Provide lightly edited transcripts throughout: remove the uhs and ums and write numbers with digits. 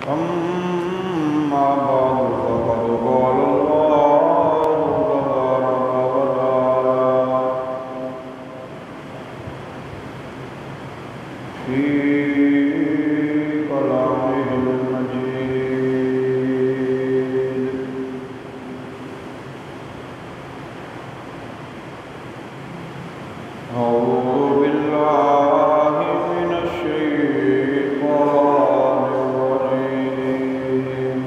أما بعد فقد قال الله تبارك وتعالى في كلامه المجيد أعوذ بالله من الشيطان الرجيم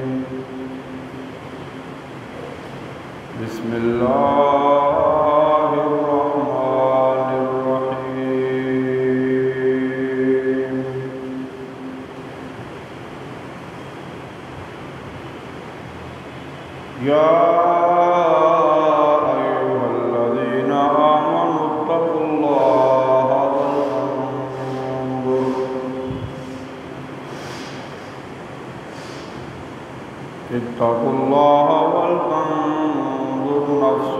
بسم الله الرحمن الرحيم يا أيها الذين آمنوا اتقوا الله ولتنظر نفس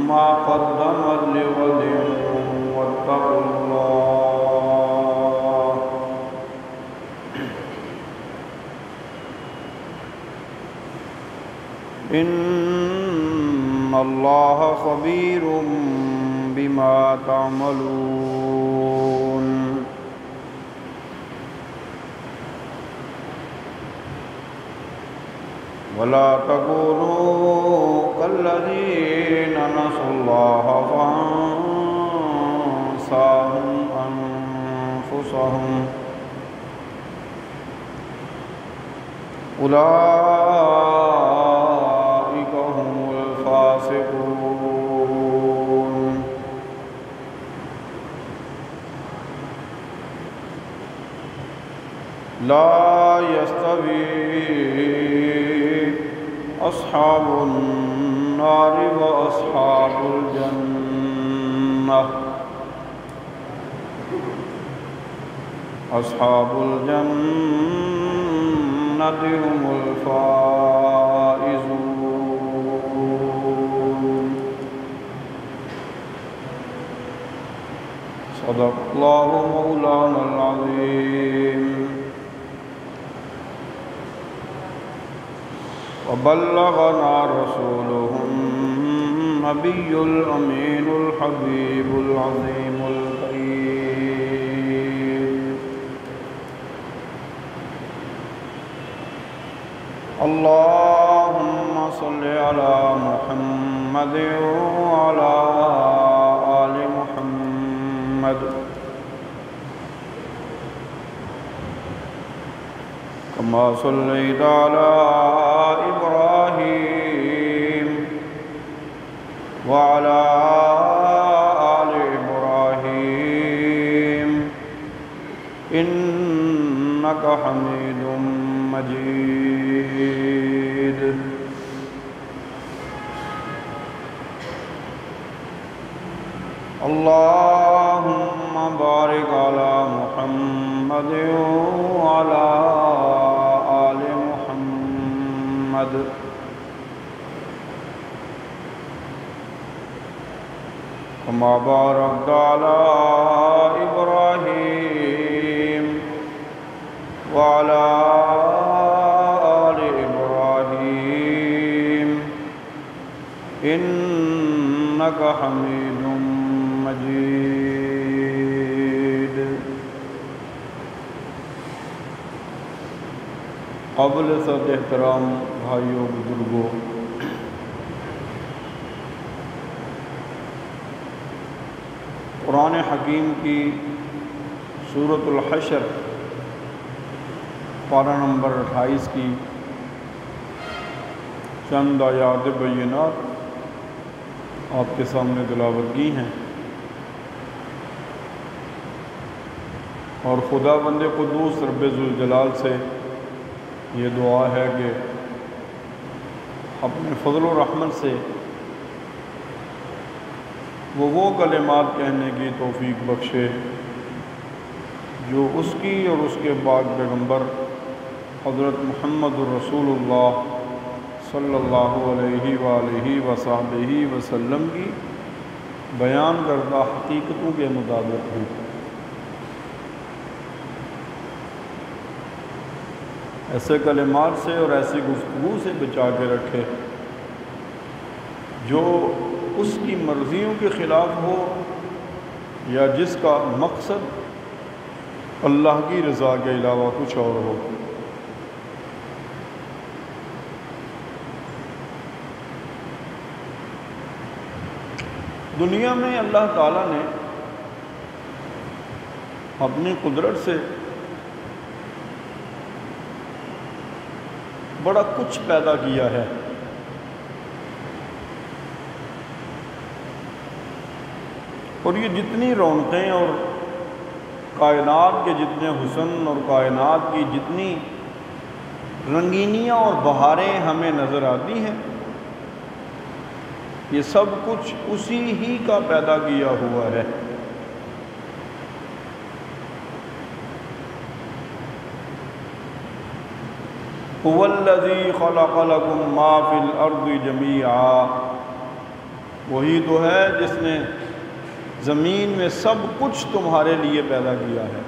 ما قدمت لغد واتقوا الله إن الله خبير بما تعملون ولا تكونوا كالذين نسوا الله فأنساهم أنفسهم أولئك هم الفاسقون لا يستوي أصحاب النار وأصحاب الجنة أصحاب الجنة هم الفائزون صدق الله مولانا العظيم وبلغنا رسوله النبي الأمين الحبيب العظيم الكريم اللهم صل على محمد وعلى آل محمد كما صليت على إبراهيم وعلى آل إبراهيم إنك حميد مجيد اللهم بارك على محمد وعلى آل محمد كما باركت على إبراهيم وعلى آل إبراهيم إنك حميد مجيد قابل صد احترام بھائیوں بزرگوں، قرآن حکیم کی سورۃ الحشر پارہ نمبر 28 کی چند آیات بینات آپ کے سامنے تلاوت کی ہیں، اور خدا بند قدوس رب ذوالجلال سے یہ دعا ہے کہ اپنے فضل و رحمت سے وہ کلمات کہنے کی توفیق بخشے جو اس کی اور اس کے بعد پیغمبر حضرت محمد الرسول اللہ صلی اللہ علیہ وآلہ وصحبہ وسلم کی بیان کردہ حقیقتوں کے مطابق ہوں۔ ایسے کلمات سے اور ایسی گفتگو سے بچا کے رکھے جو اس کی مرضیوں کے خلاف ہو یا جس کا مقصد اللہ کی رضا کے علاوہ کچھ اور ہو۔ دنیا میں اللہ تعالیٰ نے اپنی قدرت سے بڑا کچھ پیدا کیا ہے، اور یہ جتنی رونقیں اور کائنات کے جتنے حسن اور کائنات کی جتنی رنگینیاں اور بہاریں ہمیں نظر آتی ہیں، یہ سب کچھ اسی ہی کا پیدا کیا ہوا ہے۔ هُوَ الَّذِي خَلَقَ لَكُم مَّا فِي الْأَرْضِ جَمِيعًا، وہی تو ہے جس نے زمین میں سب کچھ تمہارے لیے پیدا کیا ہے۔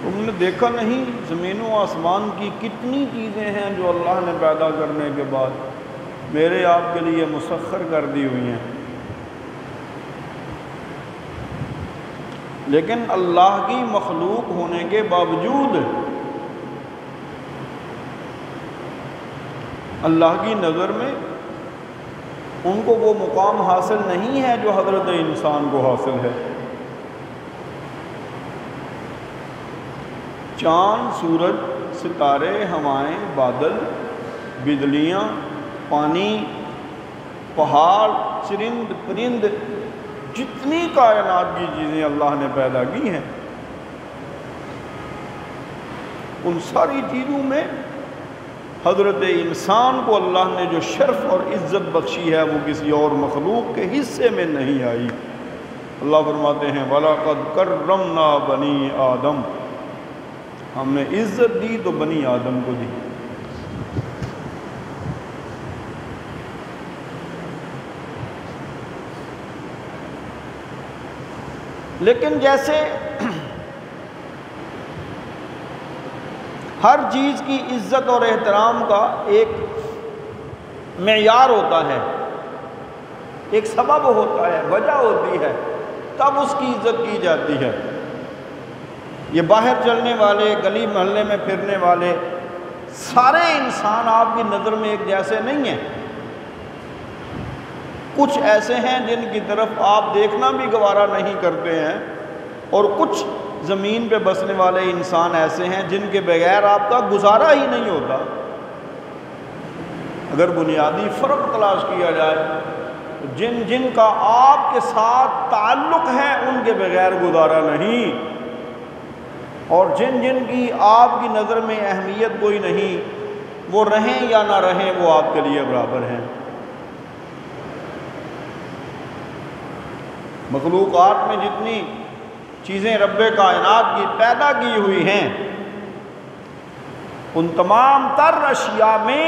تم نے دیکھا نہیں زمین و آسمان کی کتنی چیزیں ہیں جو اللہ نے پیدا کرنے کے بعد میرے آپ کے لیے مسخر کر دی ہوئی ہیں، لیکن اللہ کی مخلوق ہونے کے باوجود اللہ کی نظر میں ان کو وہ مقام حاصل نہیں ہے جو حضرت انسان کو حاصل ہے۔ چاند، سورج، ستارے، ہوائیں، بادل، بجلیاں، پانی، پہاڑ، چرند پرند، جتنی کائنات کی چیزیں اللہ نے پیدا کی ہیں، ان ساری چیزوں میں حضرت انسان کو اللہ نے جو شرف اور عزت بخشی ہے وہ کسی اور مخلوق کے حصے میں نہیں آئی۔ اللہ فرماتے ہیں وَلَقَدْ كَرَّمْنَا بَنِي آدم، ہم نے عزت دی تو بنی آدم کو دی۔ لیکن جیسے ہر چیز کی عزت اور احترام کا ایک معیار ہوتا ہے، ایک سبب ہوتا ہے، وجہ ہوتی ہے، تب اس کی عزت کی جاتی ہے۔ یہ باہر چلنے والے، گلی محلے میں پھرنے والے سارے انسان آپ کی نظر میں ایک جیسے نہیں ہیں۔ کچھ ایسے ہیں جن کی طرف آپ دیکھنا بھی گوارا نہیں کرتے ہیں، اور کچھ زمین پہ بسنے والے انسان ایسے ہیں جن کے بغیر آپ کا گزارا ہی نہیں ہوتا۔ اگر بنیادی فرق تلاش کیا جائے تو جن کا آپ کے ساتھ تعلق ہے ان کے بغیر گزارا نہیں، اور جن کی آپ کی نظر میں اہمیت کوئی نہیں، وہ رہیں یا نہ رہیں وہ آپ کے لیے برابر ہیں۔ مخلوقات میں جتنی چیزیں رب کائنات کی پیدا کی ہوئی ہیں، ان تمام تر اشیاء میں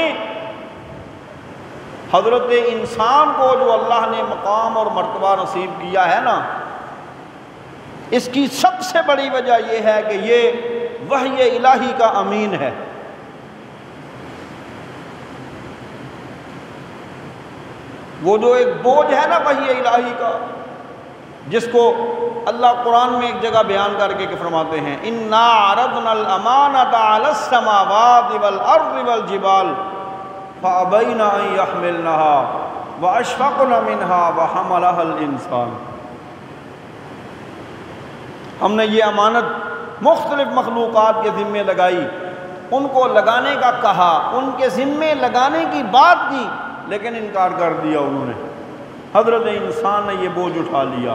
حضرت انسان کو جو اللہ نے مقام اور مرتبہ نصیب کیا ہے نا، اس کی سب سے بڑی وجہ یہ ہے کہ یہ وحی الہی کا امین ہے۔ وہ جو ایک بوجھ ہے نا وحی الہی کا، جس کو اللہ قرآن میں ایک جگہ بیان کر کے فرماتے ہیں اِنَّا عَرَضْنَا الْأَمَانَةَ عَلَى السَّمَاوَاتِ وَالْأَرْضِ وَالْجِبَالِ فَأَبَيْنَ أَن يَحْمِلْنَهَا وَأَشْفَقْنَ مِنْهَا وَحَمَلَهَا الْإِنسَانُ۔ ہم نے یہ امانت مختلف مخلوقات کے ذمے لگائی، ان کو لگانے کا کہا، ان کے ذمے لگانے کی بات کی، لیکن انکار کر دیا انہوں نے۔ حضرت انسان نے یہ بوجھ اٹھا لیا،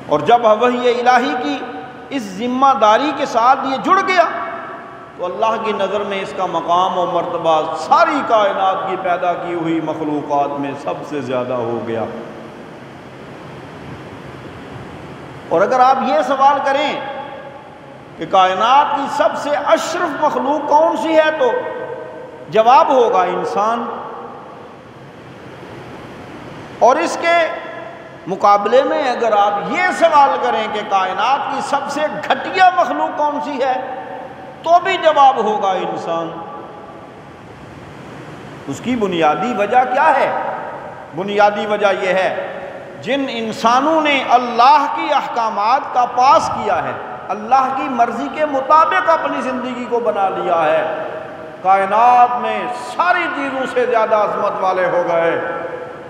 اور جب وحی الہی کی اس ذمہ داری کے ساتھ یہ جڑ گیا تو اللہ کی نظر میں اس کا مقام و مرتبہ ساری کائنات کی پیدا کی ہوئی مخلوقات میں سب سے زیادہ ہو گیا۔ اور اگر آپ یہ سوال کریں کہ کائنات کی سب سے اشرف مخلوق کون سی ہے تو جواب ہوگا انسان، اور اس کے مقابلے میں اگر آپ یہ سوال کریں کہ کائنات کی سب سے گھٹیا مخلوق کون سی ہے تو بھی جواب ہوگا انسان۔ اس کی بنیادی وجہ کیا ہے؟ بنیادی وجہ یہ ہے جن انسانوں نے اللہ کی احکامات کا پاس کیا ہے، اللہ کی مرضی کے مطابق اپنی زندگی کو بنا لیا ہے، کائنات میں ساری چیزوں سے زیادہ عظمت والے ہو گئے۔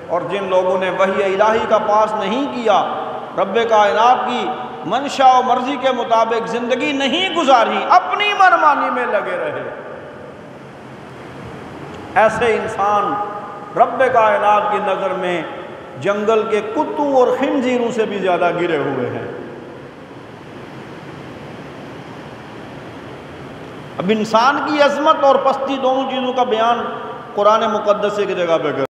اور جن لوگوں نے وحی الہی کا پاس نہیں کیا، رب کائنات کی منشا و مرضی کے مطابق زندگی نہیں گزاری، اپنی منمانی میں لگے رہے، ایسے انسان رب کائنات کی نظر میں جنگل کے کتوں اور خنزیروں سے بھی زیادہ گرے ہوئے ہیں۔ اب انسان کی عظمت اور پستی دونوں چیزوں کا بیان قرآن مقدس کی جگہ پہ کر